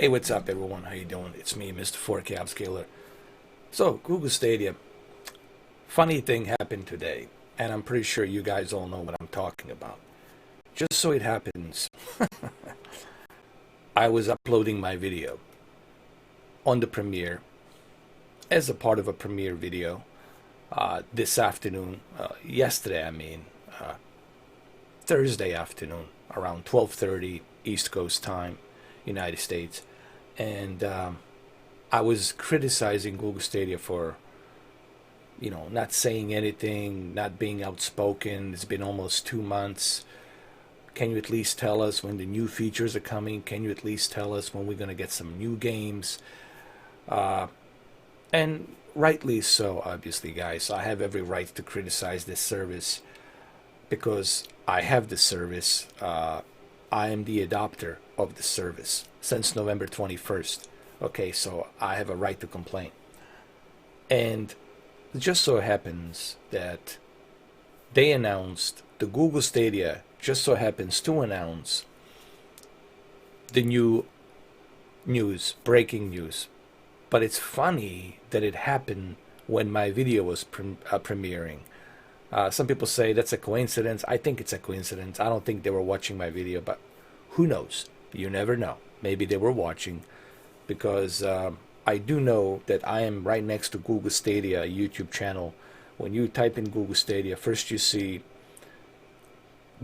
Hey, what's up, everyone? How you doing? It's me, Mr. 4K Upscaler. So, Google Stadia. Funny thing happened today, and I'm pretty sure you guys all know what I'm talking about. Just so it happens, I was uploading my video on the Premiere as a part of a Premiere video this afternoon, yesterday, uh, Thursday afternoon, around 12:30 East Coast time, United States, and I was criticizing Google Stadia for, not saying anything, not being outspoken. It's been almost 2 months. Can you at least tell us when the new features are coming? Can you at least tell us when we're going to get some new games? Uh, and rightly so, obviously, guys. I have every right to criticize this service because I have the service. I am the adopter of the service since November 21st. Okay, so I have a right to complain. And it just so happens that they announced the Google Stadia just so happens to announce the new news, breaking news. But it's funny that it happened when my video was premiering. Some people say that's a coincidence. I think it's a coincidence. I don't think they were watching my video, but who knows? You never know. Maybe they were watching because I do know that I am right next to Google Stadia YouTube channel. When you type in Google Stadia, first you see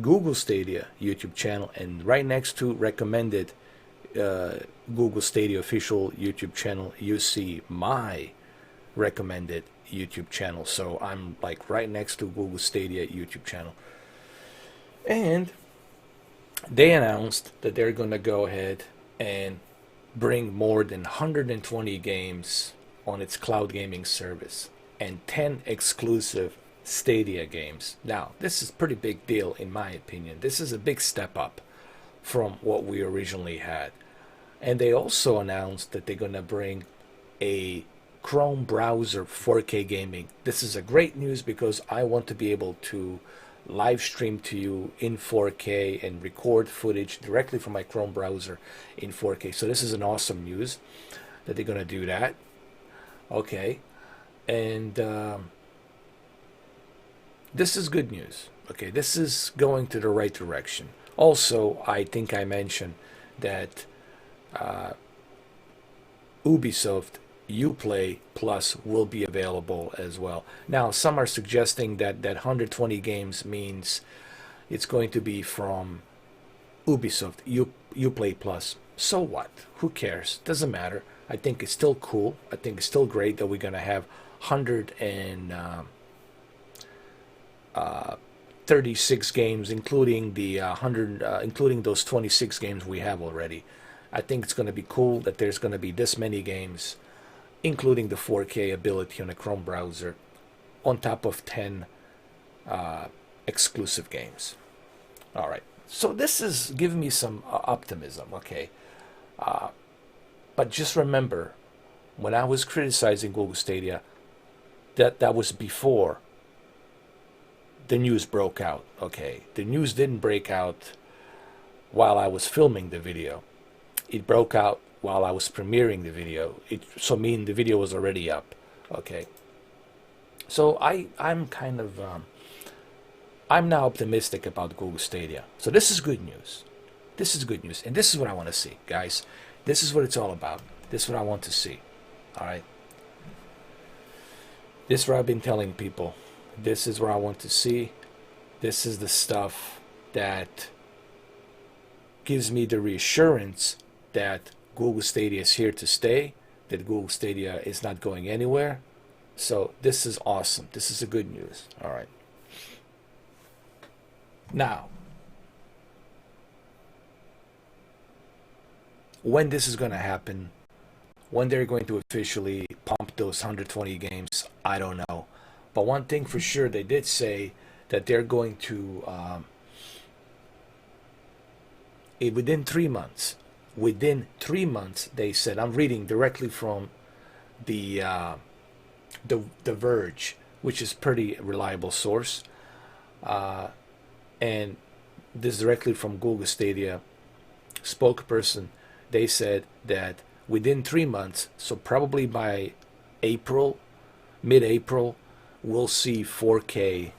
Google Stadia YouTube channel, and right next to recommended Google Stadia official YouTube channel, you see my recommended YouTube channel. So I'm like right next to Google Stadia YouTube channel. And they announced that they're going to go ahead and bring more than 120 games on its cloud gaming service and 10 exclusive Stadia games. Now, this is a pretty big deal in my opinion. This is a big step up from what we originally had. And they also announced that they're going to bring a Chrome browser 4K gaming. This is a great news because I want to be able to live stream to you in 4K and record footage directly from my Chrome browser in 4K. So this is an awesome news that they're going to do that. Okay. And this is good news. Okay, this is going to the right direction. Also, I think I mentioned that Ubisoft Uplay Plus will be available as well. Now, some are suggesting that 120 games means it's going to be from Ubisoft Uplay Plus. So what? Who cares? Doesn't matter. I think it's still cool. I think it's still great that we're going to have 136 games, including the 100, including those 26 games we have already. I think it's going to be cool that there's going to be this many games, including the 4K ability on a Chrome browser, on top of 10 exclusive games. All right. So this is giving me some optimism. Okay. But just remember, when I was criticizing Google Stadia, that was before the news broke out. Okay, the news didn't break out while I was filming the video. It broke out while I was premiering the video. So mean the video was already up. Okay, so I'm kind of I'm now optimistic about Google Stadia. So this is good news. This is good news, and this is what I want to see, guys. This is what it's all about. This is what I want to see. All right. This is what I've been telling people. This is what I want to see. This is the stuff that gives me the reassurance that Google Stadia is here to stay, that Google Stadia is not going anywhere. So this is awesome. This is a good news. All right. Now, when this is going to happen, when they're going to officially pump those 120 games, I don't know. But one thing for sure, they did say that they're going to, within 3 months, they said, I'm reading directly from the Verge, which is pretty reliable source, and this directly from Google Stadia spokesperson they said that within 3 months, so probably by April, mid-April, we'll see 4K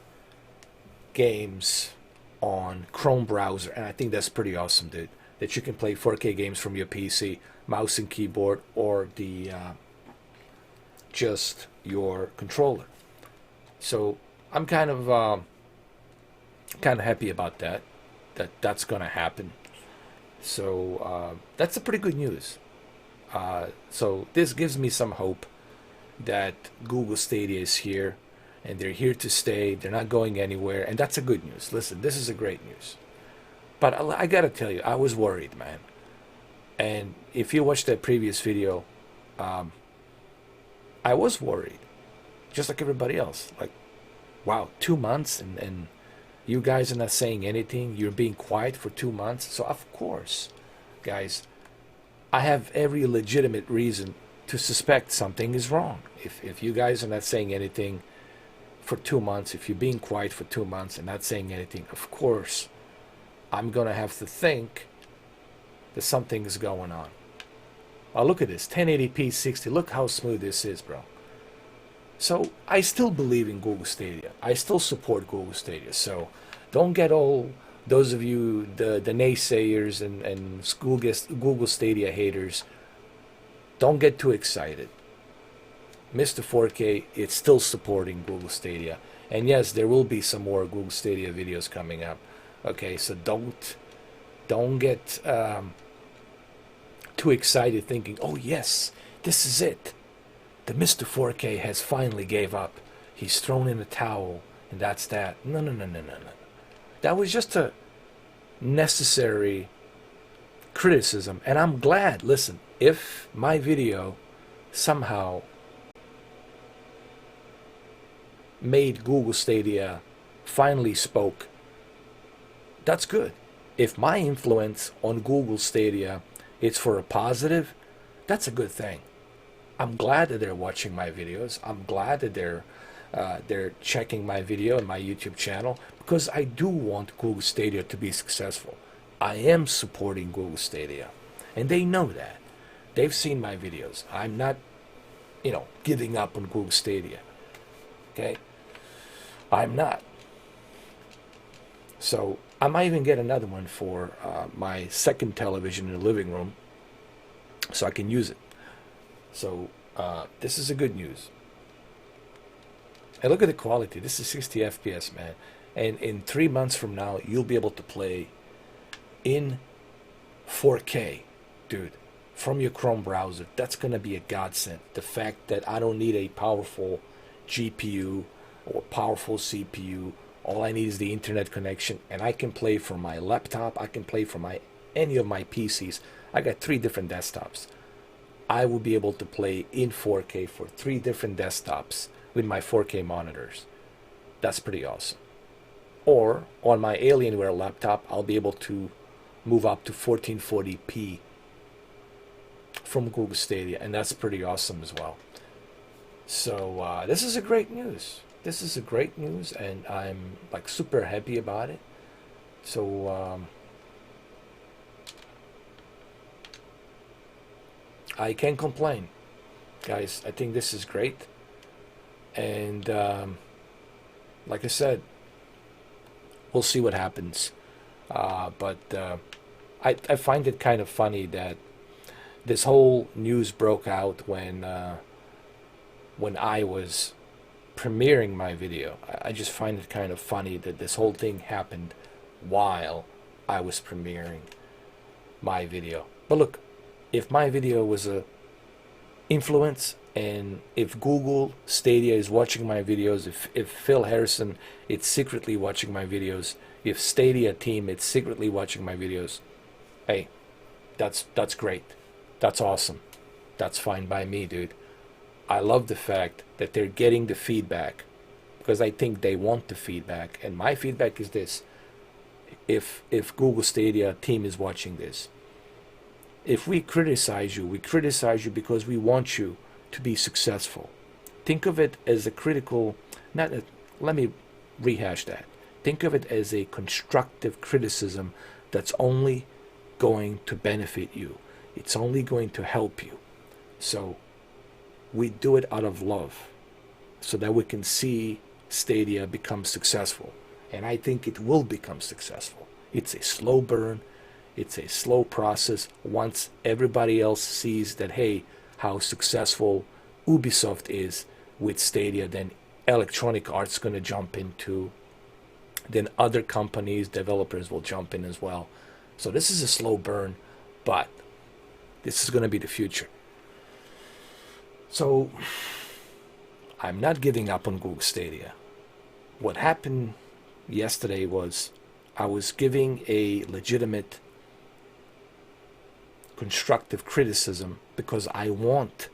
games on Chrome browser, and I think that's pretty awesome, dude. That you can play 4K games from your PC, mouse and keyboard, or the just your controller. So I'm kind of happy about that. That's gonna happen. So that's a pretty good news. So this gives me some hope that Google Stadia is here, and they're here to stay. They're not going anywhere, and that's a good news. Listen, this is a great news. But I gotta tell you, I was worried, man. And if you watched that previous video, I was worried, just like everybody else. Like, wow, 2 months, and you guys are not saying anything. You're being quiet for 2 months. So of course, guys, I have every legitimate reason to suspect something is wrong. If you guys are not saying anything for 2 months, if you're being quiet for 2 months and not saying anything, of course, I'm gonna have to think that something is going on. Oh, look at this, 1080p 60. Look how smooth this is, bro. So I still believe in Google Stadia. I still support Google Stadia. So don't get all those of you, the naysayers and Google Stadia haters, don't get too excited. Mr. 4K, it's still supporting Google Stadia. And yes, there will be some more Google Stadia videos coming up. Okay, so don't get too excited thinking, oh yes, this is it. The Mr. 4K has finally gave up. He's thrown in a towel, and that's that. No. That was just a necessary criticism, and I'm glad. Listen, if my video somehow made Google Stadia finally spoke, that's good. If my influence on Google Stadia is for a positive, that's a good thing. I'm glad that they're watching my videos. I'm glad that they're checking my video and my YouTube channel, because I do want Google Stadia to be successful. I am supporting Google Stadia, and they know that. They've seen my videos. I'm not, giving up on Google Stadia. Okay? I'm not. So I might even get another one for my second television in the living room, so I can use it. So this is a good news. And look at the quality. This is 60 FPS, man. And in 3 months from now, you'll be able to play in 4K, dude, from your Chrome browser. That's going to be a godsend. The fact that I don't need a powerful GPU or powerful CPU. All I need is the internet connection, and I can play from my laptop. I can play from any of my PCs. I got 3 different desktops. I will be able to play in 4K for 3 different desktops with my 4K monitors. That's pretty awesome. Or on my Alienware laptop, I'll be able to move up to 1440p from Google Stadia, and that's pretty awesome as well. So this is a great news. This is a great news, and I'm like super happy about it. So I can't complain, guys. I think this is great, and like I said, we'll see what happens. But I find it kind of funny that this whole news broke out when I was premiering my video. I just find it kind of funny that this whole thing happened while I was premiering my video. But look, if my video was a influence, and if Google Stadia is watching my videos, if Phil Harrison is secretly watching my videos, if Stadia team is secretly watching my videos, hey, that's great. That's awesome. That's fine by me, dude. I love the fact that they're getting the feedback, because I think they want the feedback. And my feedback is this: if Google Stadia team is watching this, if we criticize you because we want you to be successful. Think of it as a critical, let me rehash that. Think of it as a constructive criticism that's only going to benefit you. It's only going to help you. So we do it out of love so that we can see Stadia become successful. And I think it will become successful. It's a slow burn. It's a slow process. Once everybody else sees that, hey, how successful Ubisoft is with Stadia, then Electronic Arts going to jump into. Then other companies, developers will jump in as well. So this is a slow burn, but this is going to be the future. So I'm not giving up on Google Stadia. What happened yesterday was I was giving a legitimate constructive criticism because I want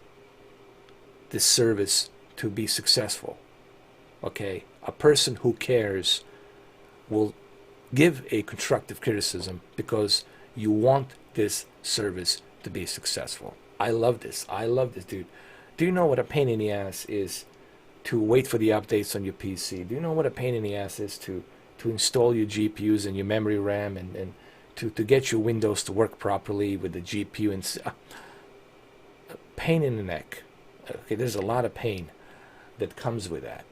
this service to be successful. Okay, a person who cares will give a constructive criticism because you want this service to be successful. I love this. I love this, dude. Do you know what a pain in the ass is to wait for the updates on your PC? Do you know what a pain in the ass is to install your GPUs and your memory RAM and to get your Windows to work properly with the GPU and pain in the neck. Okay, there's a lot of pain that comes with that.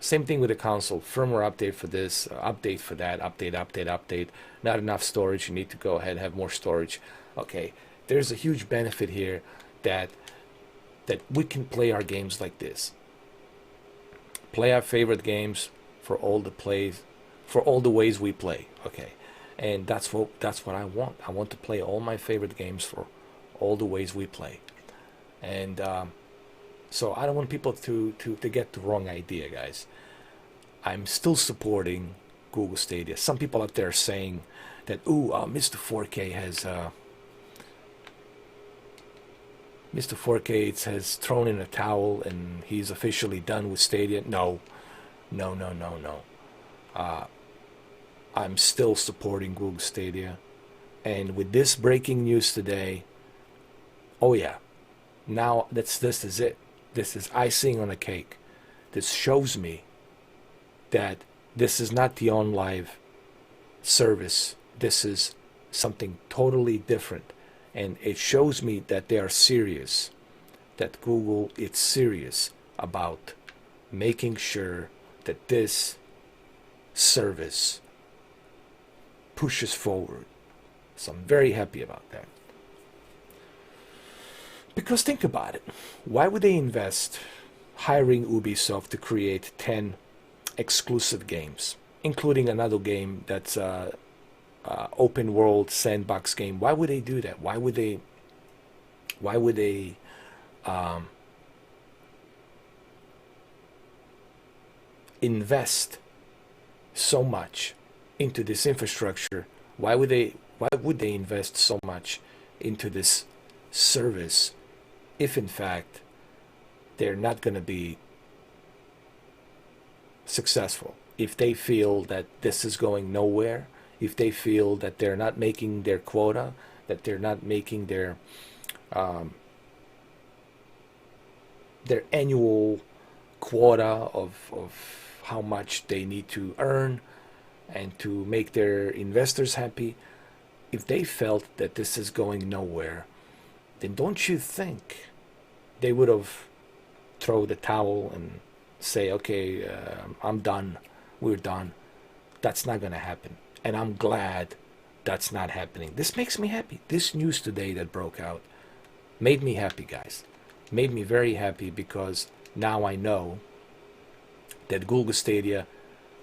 Same thing with the console. Firmware update for this, update for that, update. Not enough storage. You need to go ahead and have more storage. Okay, there's a huge benefit here that we can play our games like this. Play our favorite games for all the ways we play. Okay, and that's what I want. I want to play all my favorite games for all the ways we play. And so I don't want people to get the wrong idea, guys. I'm still supporting Google Stadia. Some people out there are saying that, Mr. 4K has thrown in a towel and he's officially done with Stadia. No. I'm still supporting Google Stadia. And with this breaking news today, oh yeah, now this is it. This is icing on a cake. This shows me that this is not the OnLive service. This is something totally different. And it shows me that they are serious, that Google is serious about making sure that this service pushes forward. So I'm very happy about that. Because think about it. Why would they invest hiring Ubisoft to create 10 exclusive games, including another game that's open world sandbox game? Why would they do that? Why would they invest so much into this infrastructure? Why would they invest so much into this service if in fact they're not going to be successful? If they feel that this is going nowhere, if they feel that they're not making their quota, that they're not making their annual quota of how much they need to earn and to make their investors happy, if they felt that this is going nowhere, then don't you think they would have throw the towel and say, okay, I'm done, we're done? That's not going to happen. And I'm glad that's not happening. This makes me happy. This news today that broke out made me happy, guys. Made me very happy because now I know that Google Stadia,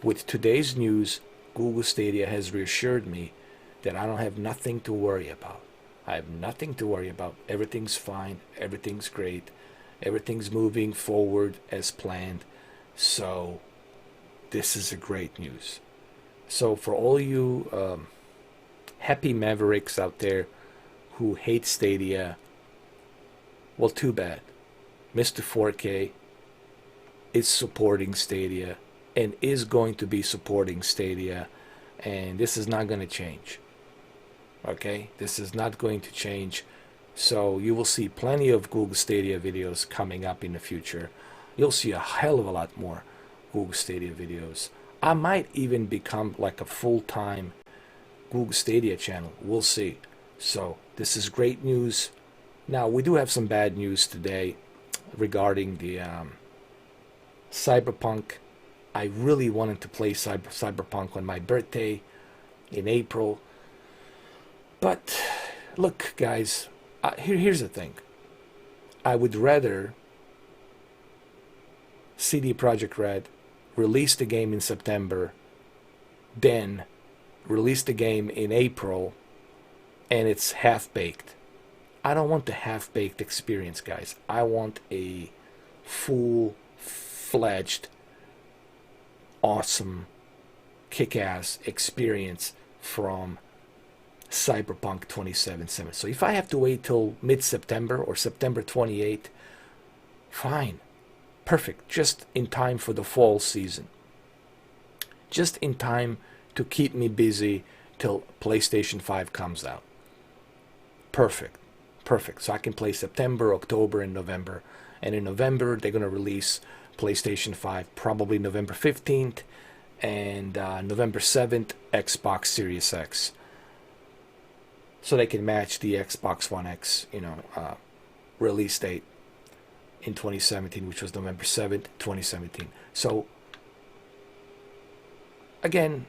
with today's news, Google Stadia has reassured me that I don't have nothing to worry about. I have nothing to worry about. Everything's fine. Everything's great. Everything's moving forward as planned. So this is a great news. So for all you happy mavericks out there who hate Stadia, well, too bad. Mr. 4K is supporting Stadia and is going to be supporting Stadia, and this is not going to change. Okay? This is not going to change. So you will see plenty of Google Stadia videos coming up in the future. You'll see a hell of a lot more Google Stadia videos. I might even become like a full-time Google Stadia channel. We'll see. So this is great news. Now we do have some bad news today regarding the Cyberpunk. I really wanted to play Cyberpunk on my birthday in April. But look, guys, here's the thing. I would rather CD Projekt Red release the game in September than release the game in April and it's half-baked. I don't want the half-baked experience, guys. I want a full-fledged, awesome, kick-ass experience from Cyberpunk 2077. So if I have to wait till mid-September or September 28th, fine. Perfect. Just in time for the fall season. Just in time to keep me busy till PlayStation 5 comes out. Perfect. Perfect. So I can play September, October, and November. And in November, they're going to release PlayStation 5, probably November 15th, and November 7th, Xbox Series X. So they can match the Xbox One X, release date in 2017, which was November 7th, 2017. So, again,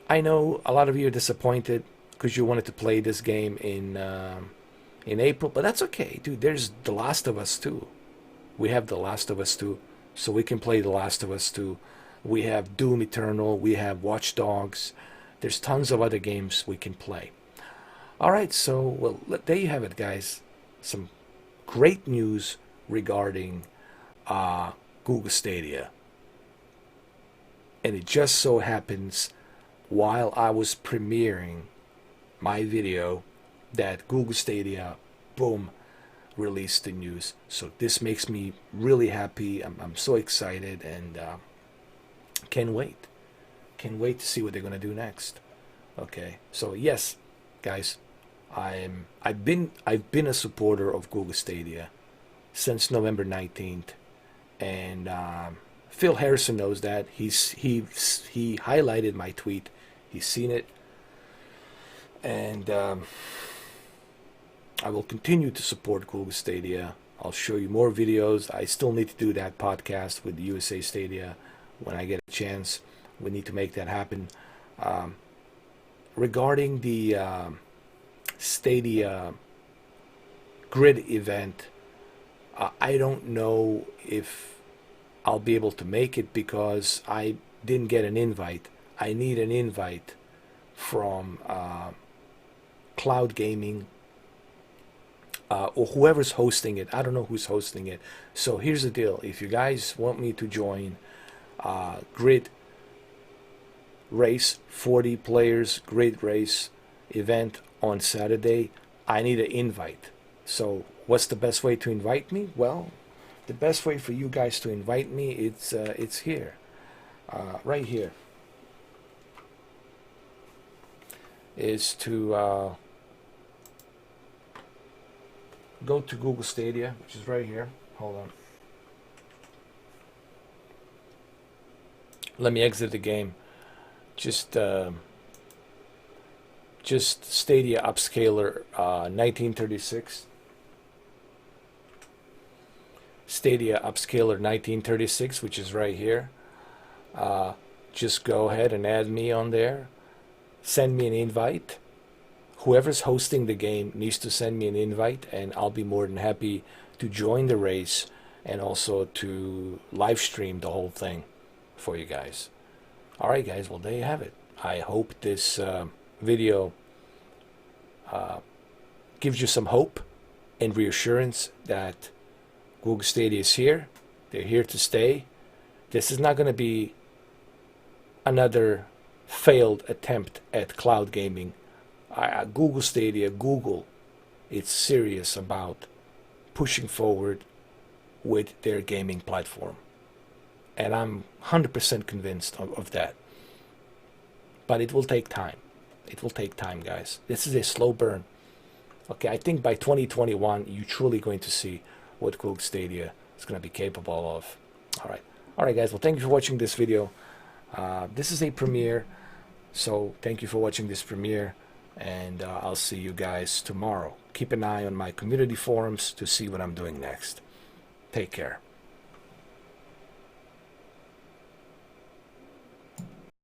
I know a lot of you are disappointed because you wanted to play this game in April, but that's okay, dude. There's The Last of Us 2. We have The Last of Us 2, so we can play The Last of Us 2. We have Doom Eternal. We have Watch Dogs. There's tons of other games we can play. All right, so, well, there you have it, guys. Some great news regarding Google Stadia. And it just so happens, while I was premiering my video, that Google Stadia, boom, released the news. So this makes me really happy. I'm so excited and can't wait. Can't wait to see what they're going to do next. Okay, so yes, guys, I've been a supporter of Google Stadia since November 19th, and Phil Harrison knows that. He highlighted my tweet. He's seen it, and I will continue to support Google Stadia. I'll show you more videos. I still need to do that podcast with USA Stadia when I get a chance. We need to make that happen. Regarding the Stadia Grid event, I don't know if I'll be able to make it because I didn't get an invite. I need an invite from Cloud Gaming or whoever's hosting it. I don't know who's hosting it. So here's the deal. If you guys want me to join Grid Race, 40 players Grid Race event on Saturday, I need an invite. So what's the best way to invite me? Well, the best way for you guys to invite me, it's here, right here, is to go to Google Stadia, which is right here. Hold on. Let me exit the game. Just Stadia Upscaler 1936. Stadia Upscaler 1936, which is right here. Just go ahead and add me on there. Send me an invite. Whoever's hosting the game needs to send me an invite, and I'll be more than happy to join the race and also to live stream the whole thing for you guys. All right, guys. Well, there you have it. I hope this video gives you some hope and reassurance that Google Stadia is here. They're here to stay. This is not going to be another failed attempt at cloud gaming. Google Stadia, Google, it's serious about pushing forward with their gaming platform. And I'm 100% convinced of that. But it will take time. It will take time, guys. This is a slow burn. Okay, I think by 2021, you're truly going to see what Google Stadia is going to be capable of. All right, guys. Well, thank you for watching this video. This is a premiere, so thank you for watching this premiere. and I'll see you guys tomorrow. Keep an eye on my community forums to see what I'm doing next. Take care.